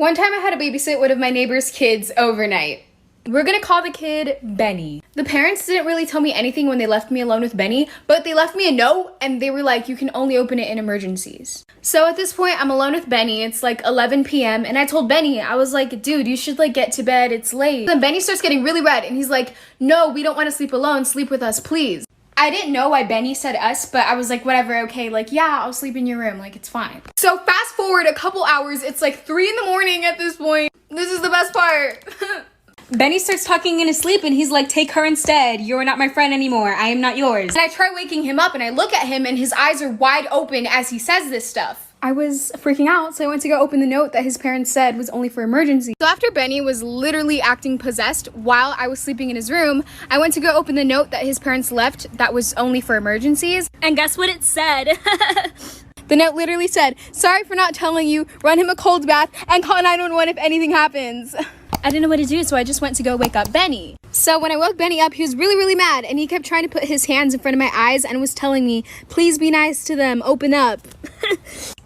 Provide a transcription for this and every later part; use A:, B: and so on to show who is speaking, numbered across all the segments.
A: One time I had to babysit one of my neighbor's kids overnight. We're gonna call the kid Benny. The parents didn't really tell me anything when they left me alone with Benny, but they left me a note and they were like, you can only open it in emergencies. So at this point, I'm alone with Benny. It's like 11 p.m. and I told Benny, I was like, dude, you should like get to bed. It's late. Then Benny starts getting really red and he's like, no, we don't want to sleep alone. Sleep with us, please. I didn't know why Benny said us, but I was like, whatever, okay, like, yeah, I'll sleep in your room, like, it's fine. So fast forward a couple hours, it's like 3 in the morning at this point. This is the best part. Benny starts talking in his sleep and he's like, take her instead. You're not my friend anymore. I am not yours. And I try waking him up and I look at him and his eyes are wide open as he says this stuff. I was freaking out, so I went to go open the note that his parents said was only for emergency. So after Benny was literally acting possessed while I was sleeping in his room, I went to go open the note that his parents left that was only for emergencies. And guess what it said? The note literally said, sorry for not telling you, run him a cold bath and call 911 if anything happens. I didn't know what to do, so I just went to go wake up Benny. So when I woke Benny up, he was really, really mad and he kept trying to put his hands in front of my eyes and was telling me, please be nice to them, open up.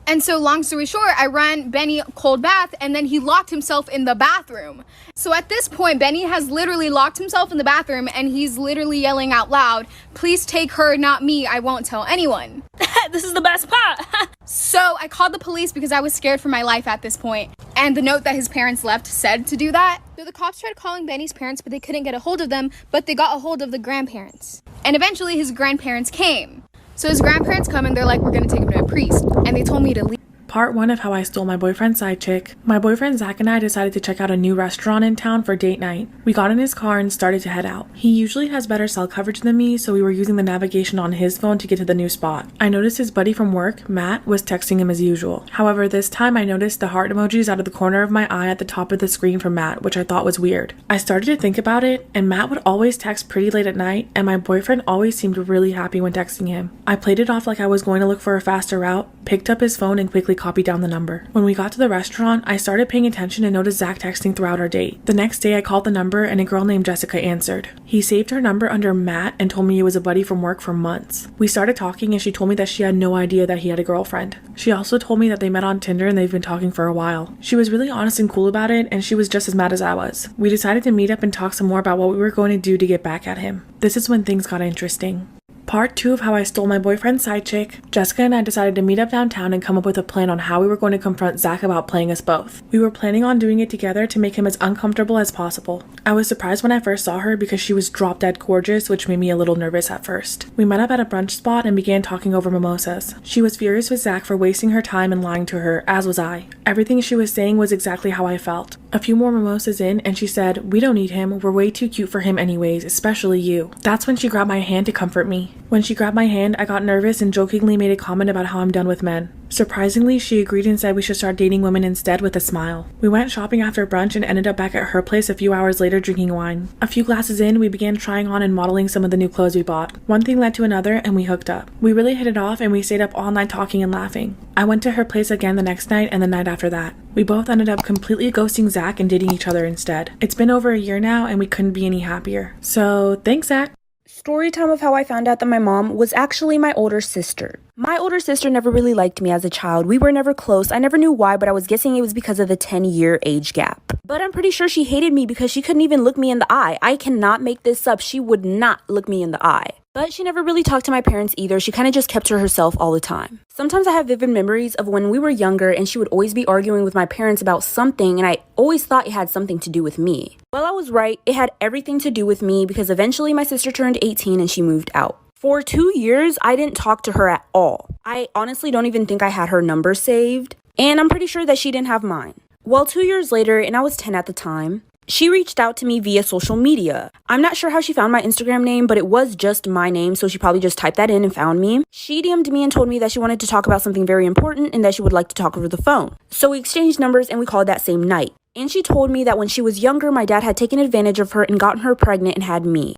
A: And so long story short, I ran Benny a cold bath and then he locked himself in the bathroom. So at this point, Benny has literally locked himself in the bathroom and he's literally yelling out loud, please take her, not me, I won't tell anyone. This is the best part. So I called the police because I was scared for my life at this point. And the note that his parents left said to do that. So the cops tried calling Benny's parents, but they couldn't get a hold of them, but they got a hold of the grandparents. And eventually his grandparents came. So his grandparents come and they're like, we're gonna take him to a priest. And they told me to leave.
B: Part 1 of how I stole my boyfriend's side chick. My boyfriend Zach and I decided to check out a new restaurant in town for date night. We got in his car and started to head out. He usually has better cell coverage than me, so we were using the navigation on his phone to get to the new spot. I noticed his buddy from work, Matt, was texting him as usual. However, this time I noticed the heart emojis out of the corner of my eye at the top of the screen from Matt, which I thought was weird. I started to think about it, and Matt would always text pretty late at night, and my boyfriend always seemed really happy when texting him. I played it off like I was going to look for a faster route, picked up his phone, and quickly copied down the number. When we got to the restaurant, I started paying attention and noticed Zach texting throughout our date. The next day, I called the number and a girl named Jessica answered. He saved her number under Matt and told me he was a buddy from work for months. We started talking and she told me that she had no idea that he had a girlfriend. She also told me that they met on Tinder and they've been talking for a while. She was really honest and cool about it, and she was just as mad as I was. We decided to meet up and talk some more about what we were going to do to get back at him. This is when things got interesting. Part 2 of how I stole my boyfriend's side chick. Jessica and I decided to meet up downtown and come up with a plan on how we were going to confront Zach about playing us both. We were planning on doing it together to make him as uncomfortable as possible. I was surprised when I first saw her because she was drop dead gorgeous, which made me a little nervous at first. We met up at a brunch spot and began talking over mimosas. She was furious with Zach for wasting her time and lying to her, as was I. Everything she was saying was exactly how I felt. A few more mimosas in and she said, we don't need him, we're way too cute for him anyways, especially you. That's when she grabbed my hand to comfort me. When she grabbed my hand, I got nervous and jokingly made a comment about how I'm done with men. Surprisingly, she agreed and said we should start dating women instead with a smile. We went shopping after brunch and ended up back at her place a few hours later drinking wine. A few glasses in, we began trying on and modeling some of the new clothes we bought. One thing led to another and we hooked up. We really hit it off and we stayed up all night talking and laughing. I went to her place again the next night and the night after that. We both ended up completely ghosting Zach and dating each other instead. It's been over a year now and we couldn't be any happier. So, thanks, Zach.
C: Story time of how I found out that my mom was actually my older sister. My older sister never really liked me as a child. We were never close. I never knew why, but I was guessing it was because of the 10-year age gap. But I'm pretty sure she hated me because she couldn't even look me in the eye. I cannot make this up. She would not look me in the eye. But she never really talked to my parents either. She kind of just kept to herself all the time. Sometimes I have vivid memories of when we were younger and she would always be arguing with my parents about something, and I always thought it had something to do with me. Well, I was right. It had everything to do with me because eventually my sister turned 18 and she moved out. For 2 years, I didn't talk to her at all. I honestly don't even think I had her number saved, and I'm pretty sure that she didn't have mine. Well, 2 years later, and I was 10 at the time, she reached out to me via social media. I'm not sure how she found my Instagram name, but it was just my name, so she probably just typed that in and found me. She DM'd me and told me that she wanted to talk about something very important and that she would like to talk over the phone. So we exchanged numbers and we called that same night. And she told me that when she was younger, my dad had taken advantage of her and gotten her pregnant and had me.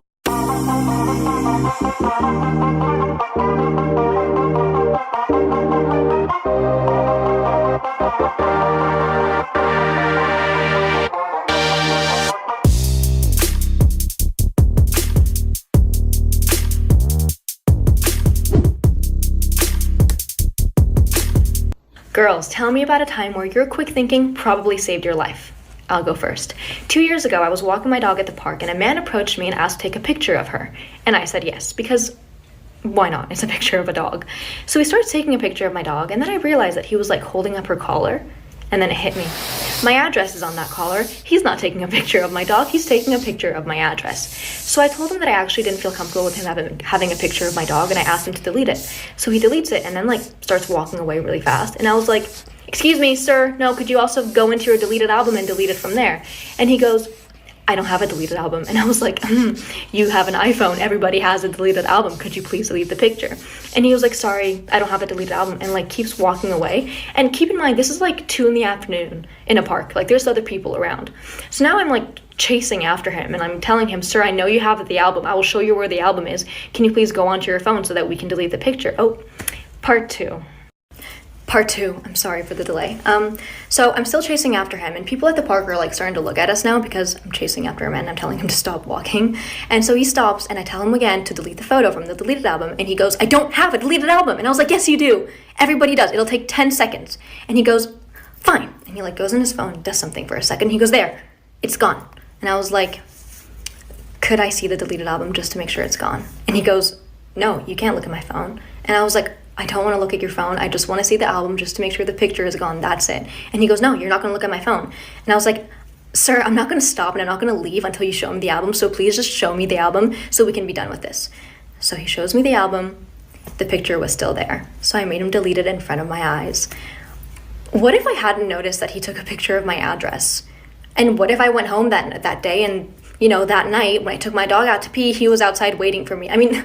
D: Girls, tell me about a time where your quick thinking probably saved your life. I'll go first. 2 years ago, I was walking my dog at the park and a man approached me and asked to take a picture of her. And I said yes, because why not? It's a picture of a dog. So he starts taking a picture of my dog, and then I realized that he was like holding up her collar, and then it hit me. My address is on that collar. He's not taking a picture of my dog, he's taking a picture of my address. So I told him that I actually didn't feel comfortable with him having a picture of my dog, and I asked him to delete it. So he deletes it and then like starts walking away really fast. And I was like, "Excuse me, sir, no, could you also go into your deleted album and delete it from there?" And he goes, "I don't have a deleted album." And I was like, "You have an iPhone, everybody has a deleted album, could you please delete the picture?" And he was like, "Sorry, I don't have a deleted album," and like keeps walking away. And keep in mind, this is like 2 PM in a park, like there's other people around. So now I'm like chasing after him and I'm telling him, "Sir, I know you have the album, I will show you where the album is, can you please go onto your phone so that we can delete the picture?" Oh, part two, I'm sorry for the delay. So I'm still chasing after him, and people at the park are like starting to look at us now because I'm chasing after him and I'm telling him to stop walking. And so he stops, and I tell him again to delete the photo from the deleted album, and he goes, "I don't have a deleted album." And I was like, "Yes, you do. Everybody does. It'll take 10 seconds. And he goes, "Fine." And he like goes in his phone, does something for a second. He goes, "There, it's gone." And I was like, "Could I see the deleted album just to make sure it's gone?" And he goes, "No, you can't look at my phone." And I was like, "I don't want to look at your phone. I just want to see the album just to make sure the picture is gone. That's it." And he goes, "No, you're not going to look at my phone." And I was like, "Sir, I'm not going to stop and I'm not going to leave until you show me the album. So please just show me the album so we can be done with this." So he shows me the album. The picture was still there. So I made him delete it in front of my eyes. What if I hadn't noticed that he took a picture of my address? And what if I went home that day and, you know, that night when I took my dog out to pee, he was outside waiting for me? I mean...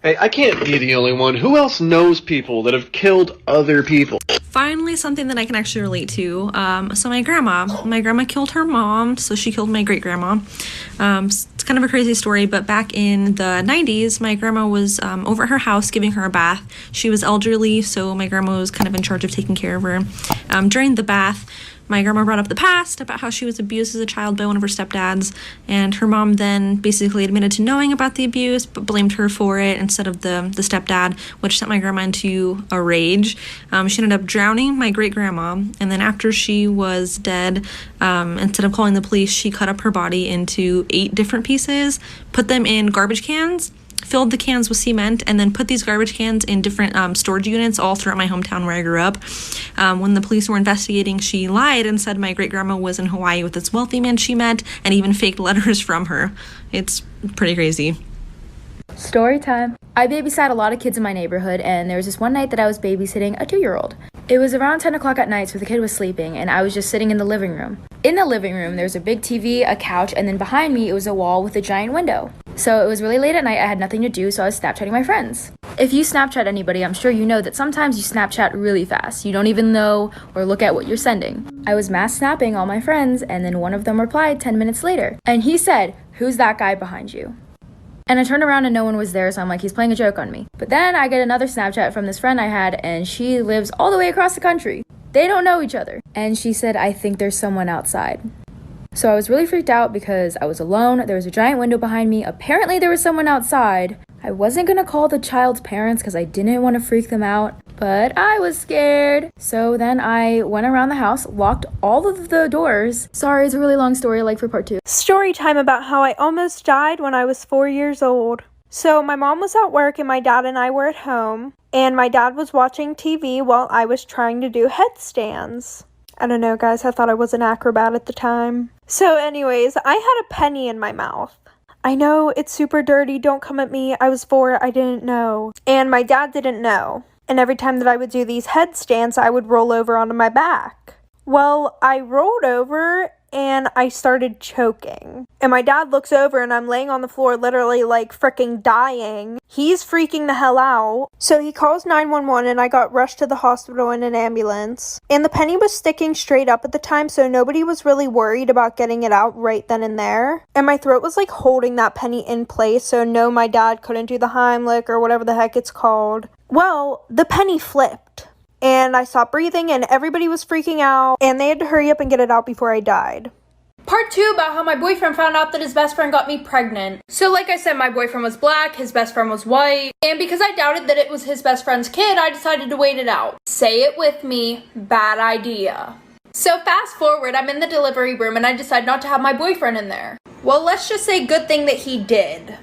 E: Hey, I can't be the only one. Who else knows people that have killed other people?
F: Finally, something that I can actually relate to. So my grandma killed her mom, so she killed my great-grandma. It's kind of a crazy story, but back in the 90s, my grandma was over at her house giving her a bath. She was elderly, so my grandma was kind of in charge of taking care of her. During the bath, my grandma brought up the past about how she was abused as a child by one of her stepdads, and her mom then basically admitted to knowing about the abuse but blamed her for it instead of the stepdad, which sent my grandma into a rage. She ended up drowning my great-grandma, and then after she was dead, instead of calling the police, she cut up her body into 8 different pieces, put them in garbage cans, filled the cans with cement, and then put these garbage cans in different storage units all throughout my hometown where I grew up. When the police were investigating, she lied and said my great-grandma was in Hawaii with this wealthy man she met and even faked letters from her. It's pretty crazy.
A: Story time. I babysat a lot of kids in my neighborhood, and there was this one night that I was babysitting a 2-year-old. It was around 10 o'clock at night, so the kid was sleeping, and I was just sitting in the living room. In the living room, there was a big TV, a couch, and then behind me, it was a wall with a giant window. So it was really late at night, I had nothing to do, so I was Snapchatting my friends. If you Snapchat anybody, I'm sure you know that sometimes you Snapchat really fast. You don't even know or look at what you're sending. I was mass snapping all my friends, and then one of them replied 10 minutes later. And he said, "Who's that guy behind you?" And I turned around and no one was there, so I'm like, he's playing a joke on me. But then I get another Snapchat from this friend I had, and she lives all the way across the country. They don't know each other. And she said, "I think there's someone outside." So I was really freaked out because I was alone. There was a giant window behind me. Apparently there was someone outside. I wasn't gonna call the child's parents because I didn't want to freak them out, but I was scared. So then I went around the house, locked all of the doors. Sorry, it's a really long story, like for part 2.
G: Story time about how I almost died when I was 4 years old. So my mom was at work and my dad and I were at home, and my dad was watching TV while I was trying to do headstands. I don't know, guys, I thought I was an acrobat at the time. So anyways, I had a penny in my mouth. I know, it's super dirty, don't come at me. I was 4, I didn't know. And my dad didn't know. And every time that I would do these headstands, I would roll over onto my back. Well, I rolled over and I started choking. And my dad looks over and I'm laying on the floor literally like freaking dying. He's freaking the hell out. So he calls 911 and I got rushed to the hospital in an ambulance. And the penny was sticking straight up at the time, so nobody was really worried about getting it out right then and there. And my throat was like holding that penny in place, so no, my dad couldn't do the Heimlich or whatever the heck it's called. Well, the penny flipped. And I stopped breathing and everybody was freaking out and they had to hurry up and get it out before I died. Part 2 about how my boyfriend found out that his best friend got me pregnant. So like I said, my boyfriend was black, his best friend was white, and because I doubted that it was his best friend's kid, I decided to wait it out. Say it with me, bad idea. So fast forward, I'm in the delivery room and I decide not to have my boyfriend in there. Well, let's just say good thing that he did.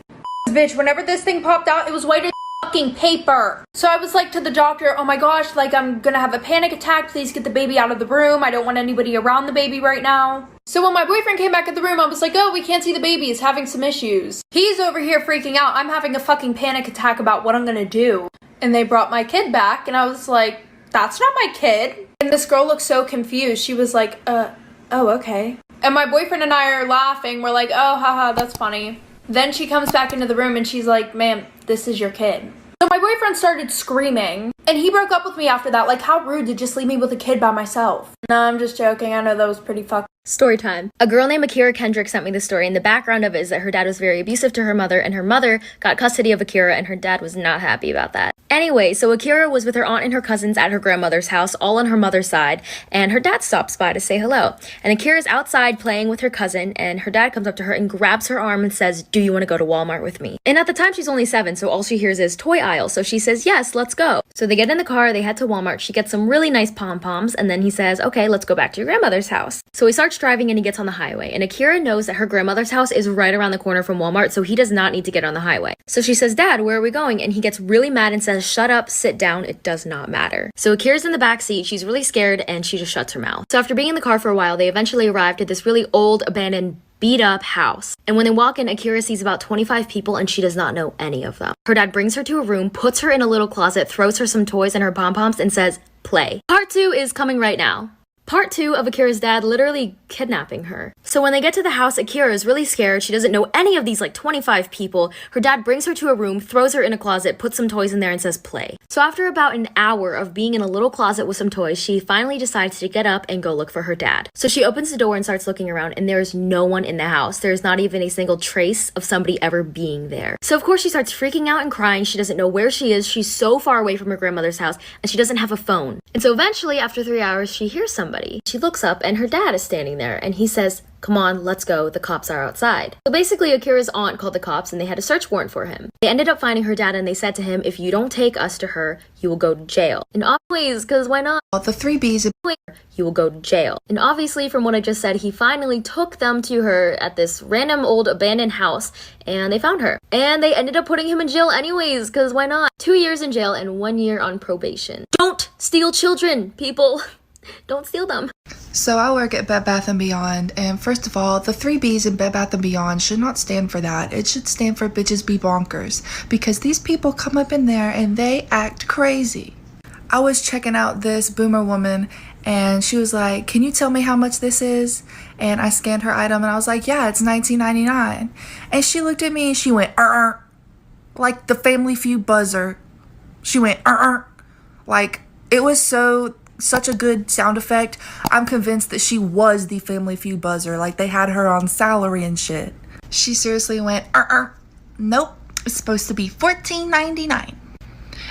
G: Bitch, whenever this thing popped out, it was white as fucking paper. So I was like to the doctor, oh my gosh, like I'm gonna have a panic attack. Please get the baby out of the room. I don't want anybody around the baby right now. So when my boyfriend came back in the room, I was like, oh, we can't see the baby. He's having some issues. He's over here freaking out. I'm having a fucking panic attack about what I'm gonna do. And they brought my kid back and I was like, that's not my kid. And this girl looked so confused. She was like, oh, okay. And my boyfriend and I are laughing. We're like, oh, haha, that's funny. Then she comes back into the room and she's like, ma'am, this is your kid. So my boyfriend started screaming and he broke up with me after that. Like, how rude to just leave me with a kid by myself. No, I'm just joking. I know that was pretty fucked.
H: Story time. A girl named Akira Kendrick sent me this story, and the background of it is that her dad was very abusive to her mother, and her mother got custody of Akira, and her dad was not happy about that. Anyway, so Akira was with her aunt and her cousins at her grandmother's house, all on her mother's side, and her dad stops by to say hello. And Akira's outside playing with her cousin, and her dad comes up to her and grabs her arm and says, do you want to go to Walmart with me? And at the time, she's only 7, so all she hears is toy aisle, so she says, yes, let's go. So they get in the car, they head to Walmart, she gets some really nice pom-poms, and then he says, okay, let's go back to your grandmother's house. So he starts driving and he gets on the highway, and Akira knows that her grandmother's house is right around the corner from Walmart, so he does not need to get on the highway. So she says, Dad, where are we going? And he gets really mad and says, shut up, sit down, it does not matter. So Akira's in the back seat, she's really scared, and she just shuts her mouth. So after being in the car for a while, they eventually arrived at this really old, abandoned, beat up house. And when they walk in, Akira sees about 25 people and she does not know any of them. Her dad brings her to a room, puts her in a little closet, throws her some toys and her pom-poms and says, play. Part 2 is coming right now. Part 2 of Akira's dad literally kidnapping her. So when they get to the house, Akira is really scared. She doesn't know any of these like 25 people. Her dad brings her to a room, throws her in a closet, puts some toys in there and says play. So after about an hour of being in a little closet with some toys, she finally decides to get up and go look for her dad. So she opens the door and starts looking around and there's no one in the house. There's not even a single trace of somebody ever being there. So of course she starts freaking out and crying. She doesn't know where she is. She's so far away from her grandmother's house and she doesn't have a phone. And so eventually after 3 hours, she hears somebody. She looks up and her dad is standing there and he says, come on, let's go, the cops are outside. So basically Akira's aunt called the cops and they had a search warrant for him. They ended up finding her dad and they said to him, if you don't take us to her, you will go to jail. And always, because why not?
I: The 3 B's.
H: You will go to jail. And obviously from what I just said, he finally took them to her at this random old abandoned house and they found her. And they ended up putting him in jail anyways, because why not? 2 years in jail and 1 year on probation. Don't steal children, people. Don't steal them.
I: So I work at Bed Bath & Beyond, and first of all, the 3 B's in Bed Bath & Beyond should not stand for that. It should stand for bitches be bonkers, because these people come up in there and they act crazy. I was checking out this boomer woman and she was like, can you tell me how much this is? And I scanned her item and I was like, yeah, it's $19.99. And she looked at me and she went, like the Family Feud buzzer. She went, like it was such a good sound effect. I'm convinced that she was the Family Feud buzzer. Like they had her on salary and shit. She seriously went, nope, it's supposed to be $14.99.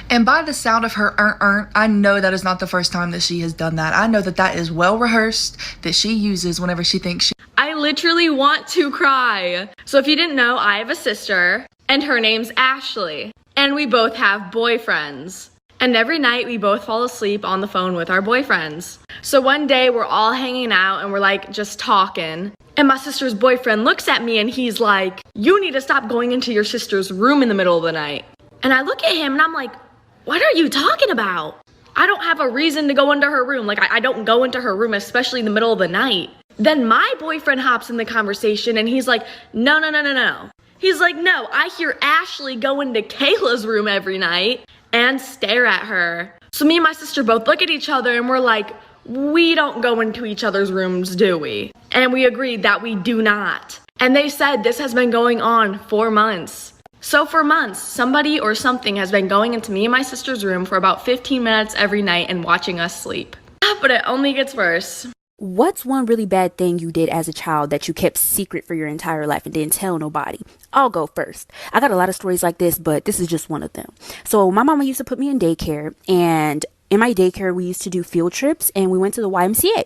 I: And by the sound of her I know that is not the first time that she has done that. I know that that is well rehearsed, that she uses whenever she thinks she...
J: I literally want to cry. So if you didn't know, I have a sister and her name's Ashley. And we both have boyfriends. And every night we both fall asleep on the phone with our boyfriends. So one day we're all hanging out and we're like just talking. And my sister's boyfriend looks at me and he's like, you need to stop going into your sister's room in the middle of the night. And I look at him and I'm like, what are you talking about? I don't have a reason to go into her room. Like I don't go into her room, especially in the middle of the night. Then my boyfriend hops in the conversation and he's like, no. He's like, no, I hear Ashley go into Kayla's room every night and stare at her. So me and my sister both look at each other and we're like, we don't go into each other's rooms, do we? And we agreed that we do not. And they said this has been going on for months. So for months, somebody or something has been going into me and my sister's room for about 15 minutes every night and watching us sleep. But it only gets worse.
C: What's one really bad thing you did as a child that you kept secret for your entire life and didn't tell nobody? I'll go first. I got a lot of stories like this, but this is just one of them. So my mama used to put me in daycare, and in my daycare we used to do field trips and we went to the YMCA.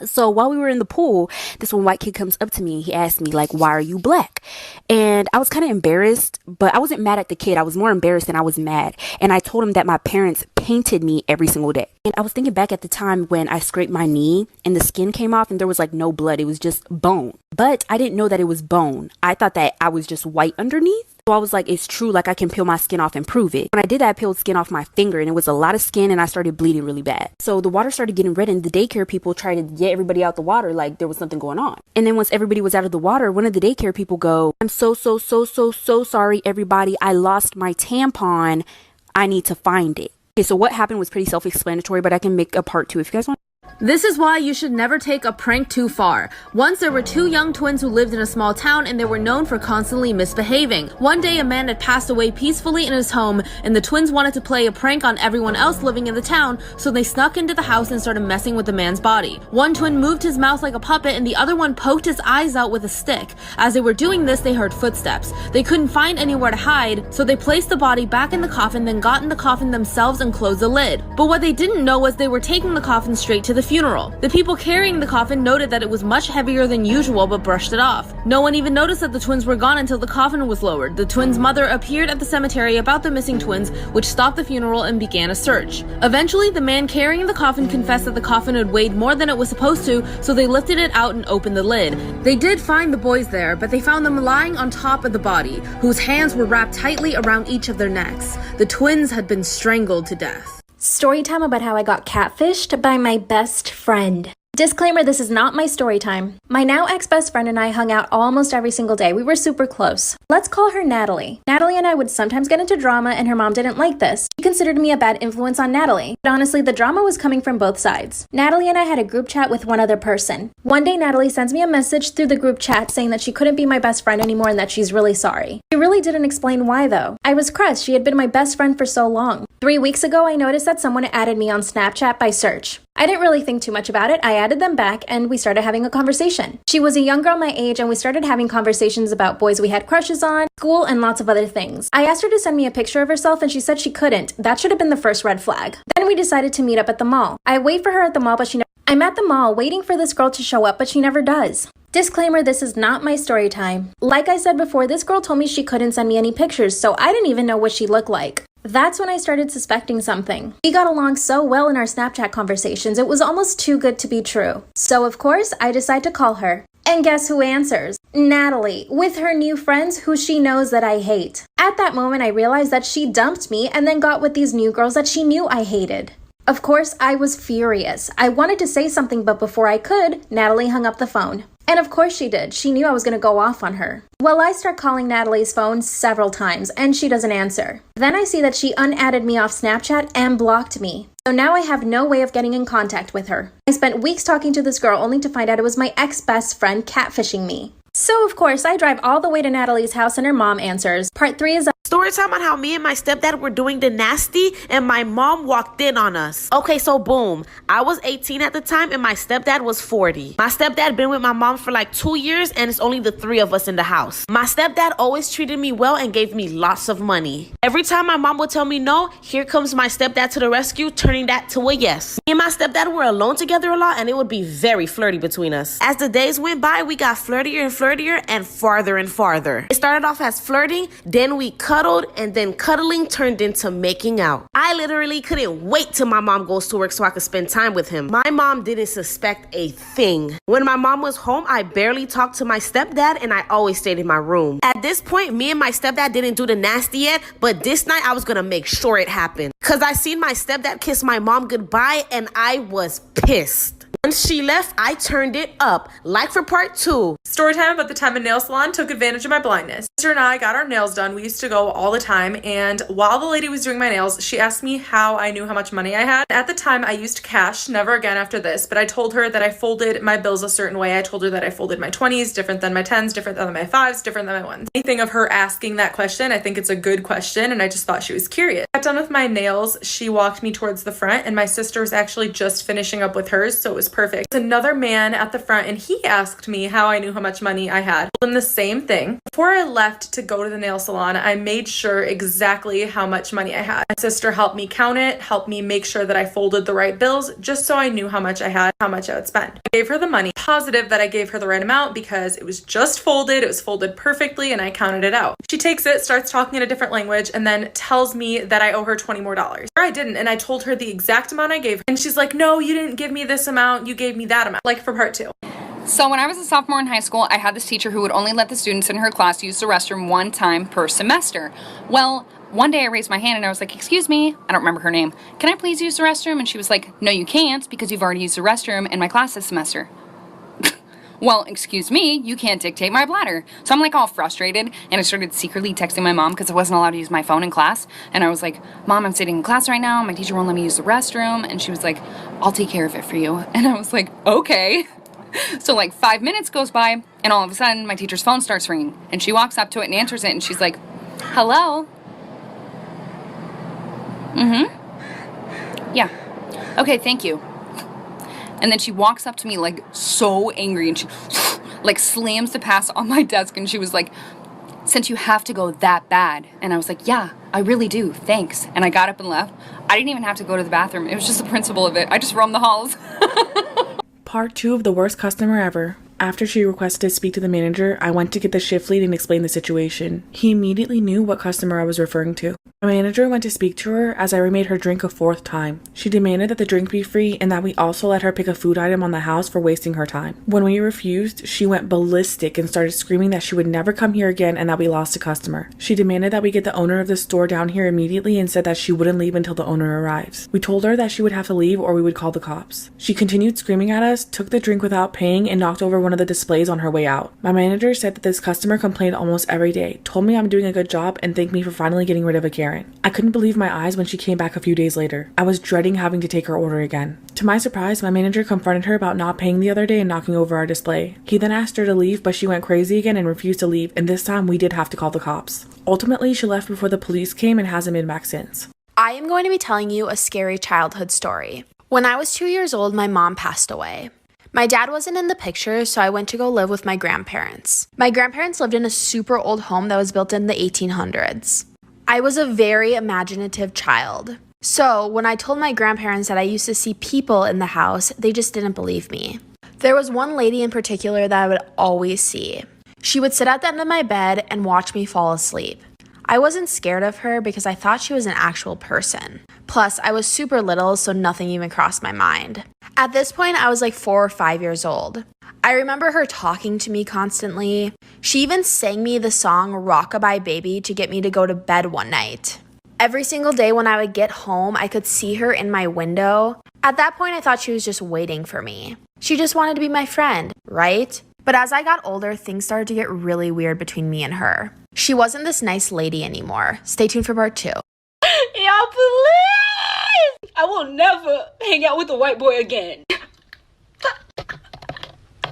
C: So while we were in the pool, this one white kid comes up to me and he asked me, like, why are you black? And I was kind of embarrassed, but I wasn't mad at the kid. I was more embarrassed than I was mad. And I told him that my parents painted me every single day. And I was thinking back at the time when I scraped my knee and the skin came off and there was like no blood. It was just bone. But I didn't know that it was bone. I thought that I was just white underneath. So I was like, it's true, like I can peel my skin off and prove it. When I did that, I peeled skin off my finger and it was a lot of skin and I started bleeding really bad. So the water started getting red and the daycare people tried to get everybody out the water like there was something going on. And then once everybody was out of the water, one of the daycare people go, I'm so sorry, everybody. I lost my tampon. I need to find it. Okay, so what happened was pretty self-explanatory, but I can make a part 2 if you guys want.
K: This is why you should never take a prank too far. Once there were two young twins who lived in a small town and they were known for constantly misbehaving. One day a man had passed away peacefully in his home and the twins wanted to play a prank on everyone else living in the town, so they snuck into the house and started messing with the man's body. One twin moved his mouth like a puppet and the other one poked his eyes out with a stick. As they were doing this, they heard footsteps. They couldn't find anywhere to hide, so they placed the body back in the coffin, then got in the coffin themselves and closed the lid. But what they didn't know was they were taking the coffin straight to the funeral. The people carrying the coffin noted that it was much heavier than usual but brushed it off. No one even noticed that the twins were gone until the coffin was lowered. The twins' mother appeared at the cemetery about the missing twins, which stopped the funeral and began a search. Eventually, the man carrying the coffin confessed that the coffin had weighed more than it was supposed to, so they lifted it out and opened the lid. They did find the boys there, but they found them lying on top of the body, whose hands were wrapped tightly around each of their necks. The twins had been strangled to death.
H: Story time about how I got catfished by my best friend. Disclaimer, this is not my story time. My now ex-best friend and I hung out almost every single day. We were super close. Let's call her Natalie. Natalie and I would sometimes get into drama and her mom didn't like this. She considered me a bad influence on Natalie. But honestly, the drama was coming from both sides. Natalie and I had a group chat with one other person. One day, Natalie sends me a message through the group chat saying that she couldn't be my best friend anymore and that she's really sorry. She really didn't explain why though. I was crushed. She had been my best friend for so long. 3 weeks ago, I noticed that someone added me on Snapchat by search. I didn't really think too much about it. I added them back and we started having a conversation. She was a young girl my age and we started having conversations about boys we had crushes on, school, and lots of other things. I asked her to send me a picture of herself and she said she couldn't. That should have been the first red flag. Then we decided to meet up at the mall. I wait for her at the mall, but I'm at the mall waiting for this girl to show up, but she never does. Disclaimer, this is not my story time. Like I said before, this girl told me she couldn't send me any pictures, so I didn't even know what she looked like. That's when I started suspecting something. We got along so well in our Snapchat conversations, it was almost too good to be true. So of course, I decide to call her. And guess who answers? Natalie, with her new friends who she knows that I hate. At that moment, I realized that she dumped me and then got with these new girls that she knew I hated. Of course, I was furious. I wanted to say something, but before I could, Natalie hung up the phone. And of course she did. She knew I was going to go off on her. Well, I start calling Natalie's phone several times, and she doesn't answer. Then I see that she unadded me off Snapchat and blocked me. So now I have no way of getting in contact with her. I spent weeks talking to this girl only to find out it was my ex-best friend catfishing me. So of course, I drive all the way to Natalie's house and her mom answers. Part 3 is
L: story time on how me and my stepdad were doing the nasty and my mom walked in on us. Okay, so boom. I was 18 at the time and my stepdad was 40. My stepdad been with my mom for like 2 years and it's only the 3 of us in the house. My stepdad always treated me well and gave me lots of money. Every time my mom would tell me no, here comes my stepdad to the rescue, turning that to a yes. Me and my stepdad were alone together a lot and it would be very flirty between us. As the days went by, we got flirtier and flirtier and farther and farther. It started off as flirting, then we cuddled, and then cuddling turned into making out. I literally couldn't wait till my mom goes to work so I could spend time with him. My mom didn't suspect a thing. When my mom was home, I barely talked to my stepdad and I always stayed in my room. At this point, me and my stepdad didn't do the nasty yet, but this night I was gonna make sure it happened. Cause I seen my stepdad kiss my mom goodbye and I was pissed. Once she left, I turned it up, like for part 2.
B: Story time about the time a nail salon took advantage of my blindness. Sister and I got our nails done. We used to go all the time, and while the lady was doing my nails, she asked me how I knew how much money I had. At the time, I used cash, never again after this, but I told her that I folded my bills a certain way. I told her that I folded my 20s different than my 10s, different than my 5s, different than my 1s. Anything of her asking that question, I think it's a good question, and I just thought she was curious. I got done with my nails. She walked me towards the front, and my sister was actually just finishing up with hers, so it was perfect. There's another man at the front and he asked me how I knew how much money I had. I told him the same thing. Before I left to go to the nail salon, I made sure exactly how much money I had. My sister helped me count it, helped me make sure that I folded the right bills, just so I knew how much I had, how much I would spend. I gave her the money. Positive that I gave her the right amount because it was just folded, it was folded perfectly, and I counted it out. She takes it, starts talking in a different language, and then tells me that I owe her $20 more. I didn't, and I told her the exact amount I gave her, and she's like, no, you didn't give me this amount, you gave me that amount, like for part 2.
M: So when I was a sophomore in high school, I had this teacher who would only let the students in her class use the restroom one time per semester. Well, one day I raised my hand and I was like, excuse me, I don't remember her name, can I please use the restroom? And she was like, no, you can't because you've already used the restroom in my class this semester. Well, excuse me, you can't dictate my bladder. So I'm like all frustrated and I started secretly texting my mom because I wasn't allowed to use my phone in class. And I was like, Mom, I'm sitting in class right now. My teacher won't let me use the restroom. And she was like, I'll take care of it for you. And I was like, okay. So like 5 minutes goes by and all of a sudden my teacher's phone starts ringing and she walks up to it and answers it and she's like, hello? Yeah. Okay, thank you. And then she walks up to me like so angry and she like slams the pass on my desk and she was like, since you have to go that bad. And I was like, yeah, I really do, thanks. And I got up and left. I didn't even have to go to the bathroom. It was just the principle of it. I just roamed the halls.
B: Part 2 of the worst customer ever. After she requested to speak to the manager, I went to get the shift lead and explain the situation. He immediately knew what customer I was referring to. My manager went to speak to her as I remade her drink a 4th time. She demanded that the drink be free and that we also let her pick a food item on the house for wasting her time. When we refused, she went ballistic and started screaming that she would never come here again and that we lost a customer. She demanded that we get the owner of the store down here immediately and said that she wouldn't leave until the owner arrives. We told her that she would have to leave or we would call the cops. She continued screaming at us, took the drink without paying, and knocked over one of the displays on her way out. My manager said that this customer complained almost every day, told me I'm doing a good job, and thanked me for finally getting rid of a Karen. I couldn't believe my eyes when she came back a few days later. I was dreading having to take her order again. To my surprise, my manager confronted her about not paying the other day and knocking over our display. He then asked her to leave, but she went crazy again and refused to leave, and this time we did have to call the cops. Ultimately, she left before the police came and hasn't been back since.
N: I am going to be telling you a scary childhood story. When I was 2 years old, my mom passed away. My dad wasn't in the picture, so I went to go live with my grandparents. My grandparents lived in a super old home that was built in the 1800s. I was a very imaginative child. So when I told my grandparents that I used to see people in the house, they just didn't believe me. There was one lady in particular that I would always see. She would sit at the end of my bed and watch me fall asleep. I wasn't scared of her because I thought she was an actual person. Plus, I was super little, so nothing even crossed my mind. At this point, I was like 4 or 5 years old. I remember her talking to me constantly. She even sang me the song Rockabye Baby to get me to go to bed one night. Every single day when I would get home, I could see her in my window. At that point, I thought she was just waiting for me. She just wanted to be my friend, right? But as I got older, things started to get really weird between me and her. She wasn't this nice lady anymore. Stay tuned for part 2.
O: Y'all please! I will never hang out with a white boy again.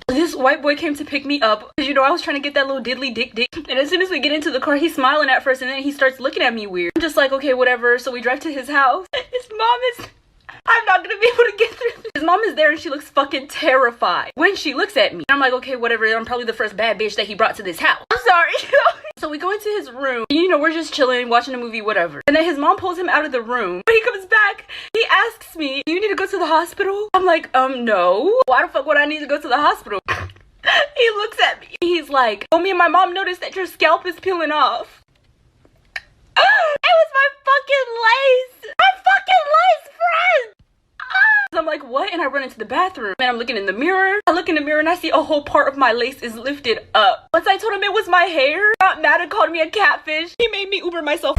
O: This white boy came to pick me up. You know, I was trying to get that little diddly dick. And as soon as we get into the car, he's smiling at first and then he starts looking at me weird. I'm just like, okay, whatever. So we drive to his house. His mom is... I'm not gonna be able to get through. His mom is there and she looks fucking terrified when she looks at me. I'm like, okay, whatever. I'm probably the first bad bitch that he brought to this house. I'm sorry. So we go into his room. You know, we're just chilling, watching a movie, whatever. And then his mom pulls him out of the room. When he comes back, he asks me, do you need to go to the hospital? I'm like, no. Why the fuck would I need to go to the hospital? He looks at me. He's like, oh, me and my mom noticed that your scalp is peeling off. It was my fucking lace. My fucking lace friend. I'm like, what? And I run into the bathroom and I'm looking in the mirror. I look in the mirror and I see a whole part of my lace is lifted up. Once I told him it was my hair, got mad and called me a catfish. He made me Uber myself.